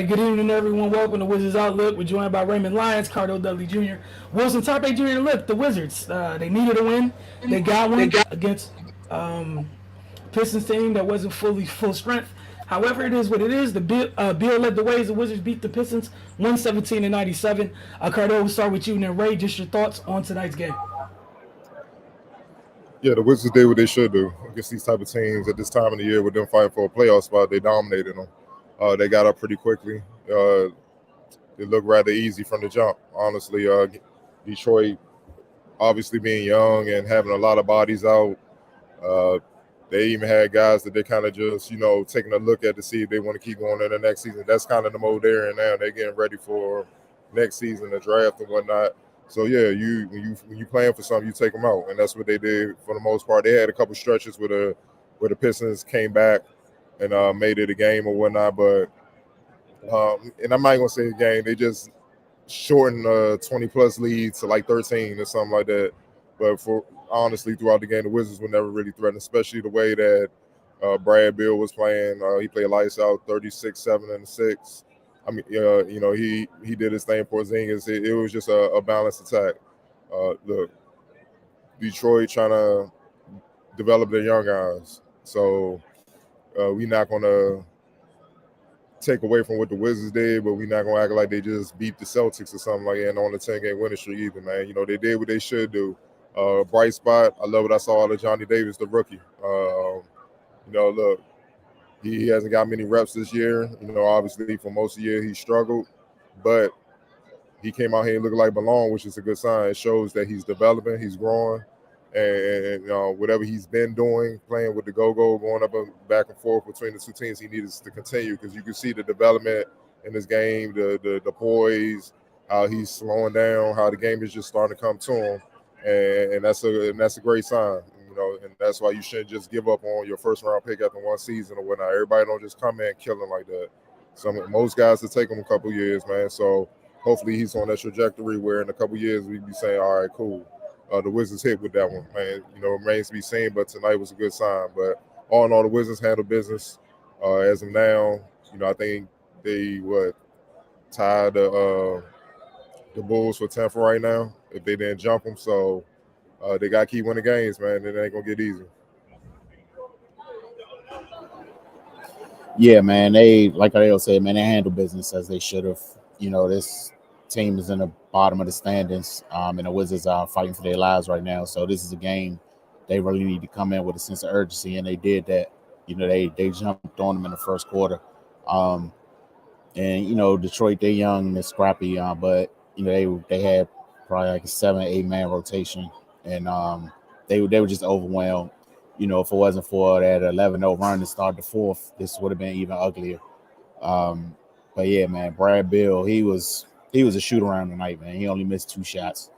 Hey, good evening, everyone. Welcome to Wizards Outlook. We're joined by Raymond Lyons, Cardo Dudley Jr., Wilson Tarpe Jr. Look, the Wizards. They needed a win. They got one against Pistons team that wasn't fully full strength. However, it is what it is. The Bill led the way as the Wizards beat the Pistons 117-97. Cardo, we'll start with you, and then Ray, just your thoughts on tonight's game. Yeah, the Wizards did what they should do against these type of teams at this time of the year with them fighting for a playoff spot. They dominated them. They got up pretty quickly. It looked rather easy from the jump, honestly. Detroit, obviously being young and having a lot of bodies out, they even had guys that they kind of just, taking a look at to see if they want to keep going in the next season. That's kind of the mode they're in now. They're getting ready for next season, the draft and whatnot. So yeah, when you playing for something, you take them out, and that's what they did for the most part. They had a couple stretches where the Pistons came back and made it a game or whatnot, but and I'm not gonna say a game. They just shortened a 20-plus lead to like 13 or something like that. But for honestly, throughout the game, the Wizards were never really threatened, especially the way that Brad Beal was playing. He played lights out, 36, 7, and 6. I mean, he did his thing for Zingas. It was just a balanced attack. Look, Detroit trying to develop their young guys. So we're not going to take away from what the Wizards did, but we're not going to act like they just beat the Celtics or something like that and on the 10-game winning streak either, man. They did what they should do. Bright spot, I love what I saw out of Johnny Davis, the rookie. Look, he hasn't got many reps this year. Obviously for most of the year he struggled, but he came out here and looked like belong, which is a good sign. It shows that he's developing, he's growing, and whatever he's been doing, playing with the go-go, going up and back and forth between the two teams, he needs to continue because you can see the development in this game, the poise, how he's slowing down, how the game is just starting to come to him, and that's a great sign. And that's why you shouldn't just give up on your first round pick after one season or whatnot. Everybody don't just come in killing like that. Most guys will take him a couple years, man. So hopefully he's on that trajectory where in a couple years we'd be saying, all right, cool. The Wizards hit with that one, man. It remains to be seen, but tonight was a good sign. But all in all, the Wizards handle business as of now. I think they tied the Bulls for 10th right now if they didn't jump them. So they got to keep winning games, man. It ain't going to get easy. Yeah, man. Like I said, man, they handle business as they should have. This team is in the bottom of the standings, and the Wizards are fighting for their lives right now. So this is a game they really need to come in with a sense of urgency, and they did that. They jumped on them in the first quarter. And Detroit, they're young and they're scrappy, but they had probably like a 7-8 man rotation, and they were just overwhelmed. If it wasn't for that 11-0 run to start the fourth, this would have been even uglier. But yeah, man, Brad Beal, he was a shoot around tonight, man. He only missed 2 shots.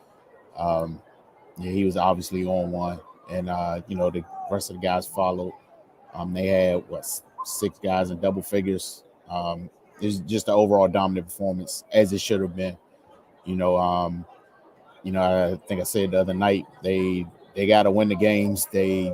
He was obviously on one, and the rest of the guys followed. They had 6 guys in double figures. It was just an overall dominant performance, as it should have been. I think I said the other night they got to win the games they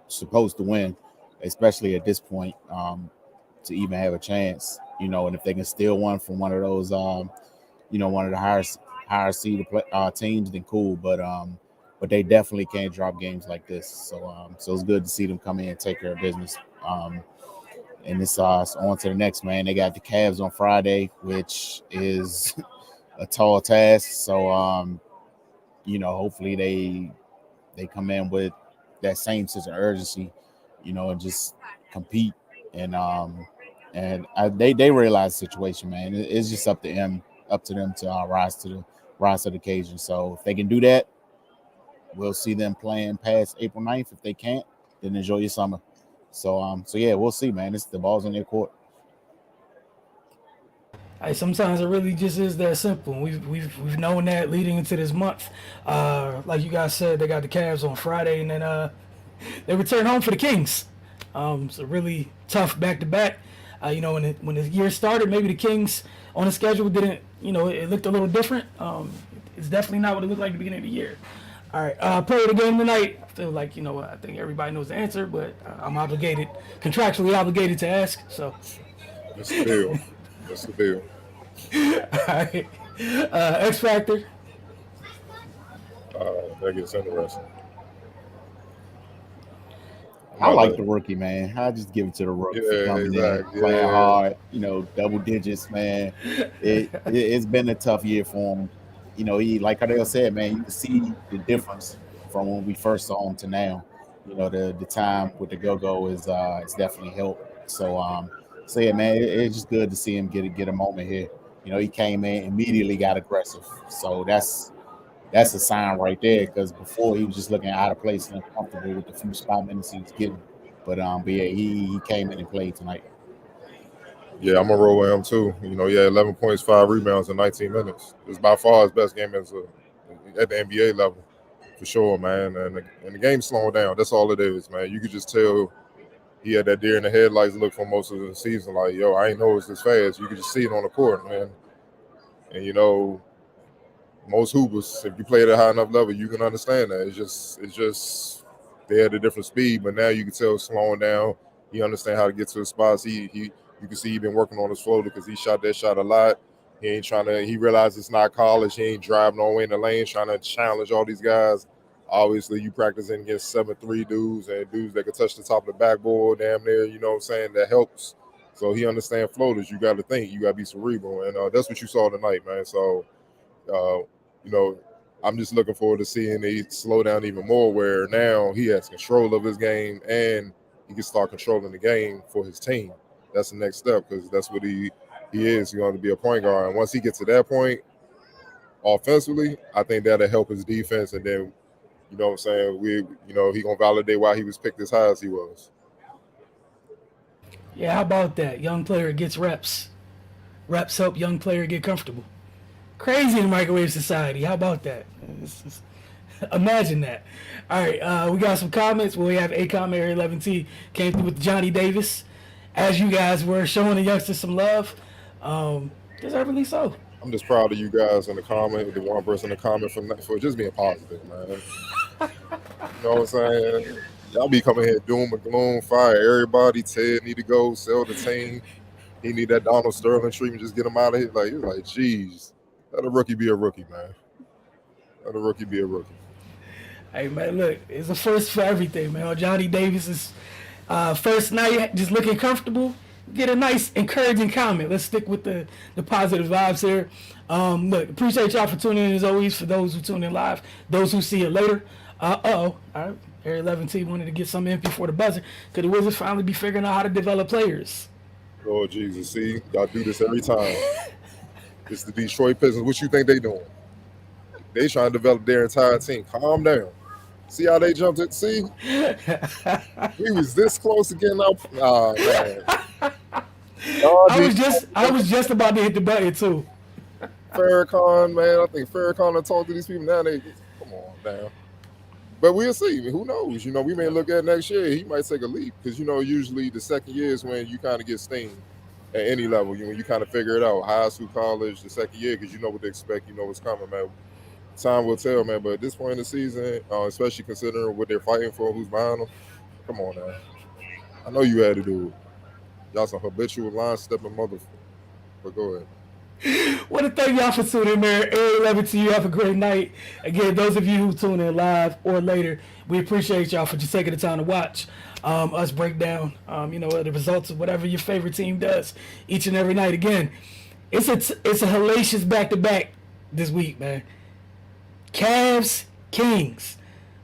supposed to win, especially at this point, to even have a chance. And if they can steal one from one of those, one of the higher seeded teams, then cool. But they definitely can't drop games like this. So it's good to see them come in and take care of business. And it's on to the next, man. They got the Cavs on Friday, which is a tall task. So hopefully they come in with that same sense of urgency, and just compete. And they realize the situation, man. It's just up to them to rise to the occasion. So if they can do that, we'll see them playing past April 9th. If they can't, then enjoy your summer. So yeah, we'll see, man. The ball's in their court. Sometimes it really just is that simple. We've known that leading into this month. Like you guys said, they got the Cavs on Friday, and then they return home for the Kings. It's a really tough back-to-back. When the year started, maybe the Kings on the schedule didn't, it looked a little different. It's definitely not what it looked like at the beginning of the year. All right, player of the game tonight. I feel like, I think everybody knows the answer, but I'm contractually obligated to ask. So, Still. That's the deal. All right. X Factor. That gets interesting. I'm I about like to. the rookie, man. I just give it to the rookie for Yeah, coming in, exactly. playing Yeah, hard. Double digits, man. It's been a tough year for him. He like Cardell said, man. You can see the difference from when we first saw him to now. The time with the go is it's definitely helped. So yeah, man. It's just good to see him get a moment here. He came in immediately, got aggressive. So that's a sign right there. Because before he was just looking out of place and uncomfortable with the few spot minutes he was getting. But yeah, he came in and played tonight. yeah. I'm gonna roll with him too. Yeah, 11 points, 5 rebounds in 19 minutes. It's by far his best game at the NBA level, for sure, man. And the game's slowing down. That's all it is, man. You could just tell he had that deer in the headlights look for most of the season. Like, yo, I ain't know it's this fast. You could just see it on the court, man. And most hoopers, if you play at a high enough level, you can understand that. It's just they at a different speed, but now you can tell it's slowing down. He understand how to get to his spots. You can see he been working on his flow because he shot that shot a lot. He ain't trying to. He realized it's not college. He ain't driving all the way in the lane trying to challenge all these guys. Obviously, you practicing against 7'3" dudes and dudes that can touch the top of the backboard, damn near. You know what I'm saying? That helps. So he understands floaters. You got to think. You got to be cerebral, and that's what you saw tonight, man. So uh, you know, I'm just looking forward to seeing it slow down even more. Where now he has control of his game and he can start controlling the game for his team. That's the next step because that's what he is. He's going to be a point guard. And once he gets to that point, offensively, I think that'll help his defense. And then, you know what I'm saying, he gonna validate why he was picked as high as he was. Yeah, how about that? Young player gets reps. Reps help young player get comfortable. Crazy in microwave society. How about that? Imagine that. All right, we got some comments. We have a comment here. 11T came through with Johnny Davis. As you guys were showing the youngsters some love, deservedly so. I'm just proud of you guys in the comment, the one person in the comment for just being positive, man. You know what I'm saying? Y'all be coming here doom and gloom, fire everybody. Ted need to go, sell the team. He need that Donald Sterling treatment. Just get him out of here. Like, it's like, geez, let a rookie be a rookie, man. Let a rookie be a rookie. Hey man, look, it's a first for everything, man. Johnny Davis's first night, just looking comfortable. Get a nice, encouraging comment. Let's stick with the positive vibes here. Look, appreciate y'all for tuning in as always. For those who tune in live, those who see it later. All right. Area 11T wanted to get some in before the buzzer. Could the Wizards finally be figuring out how to develop players? Lord Jesus, see, y'all do this every time. It's the Detroit Pistons. What you think they doing? They trying to develop their entire team. Calm down. See how they jumped it? See? We was this close to getting out. Oh, man. I was just about to hit the button too. Farrakhan, man. I think Farrakhan will talk to these people now. Come on, down. But we'll see. Who knows? We may look at next year. He might take a leap because usually the second year is when you kind of get steamed at any level. When you kind of figure it out, high school, college, the second year, because you know what to expect. You know what's coming, man. Time will tell, man. But at this point in the season, especially considering what they're fighting for, who's behind them, come on now. I know you had to do it. Y'all some habitual line stepping motherfucker. But go ahead. Want to thank y'all for tuning in there. Area 11 to you. Have a great night. Again, those of you who tune in live or later, we appreciate y'all for just taking the time to watch us break down, the results of whatever your favorite team does each and every night. Again, it's a hellacious back-to-back this week, man. Cavs, Kings.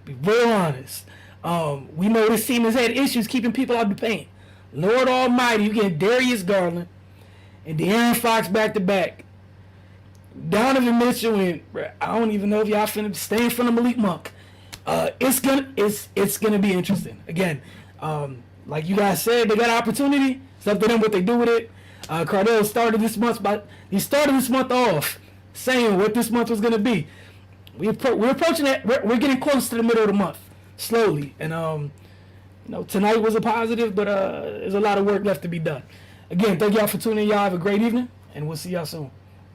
Be real honest. We know this team has had issues keeping people out the paint. Lord Almighty, you get Darius Garland and De'Aaron Fox back to back. Donovan Mitchell and I don't even know if y'all finna stay in front of Malik Monk. It's gonna be interesting. Again, like you guys said, they got an opportunity. It's up to them what they do with it. Cardell started this month, but he started this month off saying what this month was gonna be. We're approaching that. We're getting close to the middle of the month slowly, and tonight was a positive, but there's a lot of work left to be done. Again, thank y'all for tuning in. Y'all have a great evening, and we'll see y'all soon.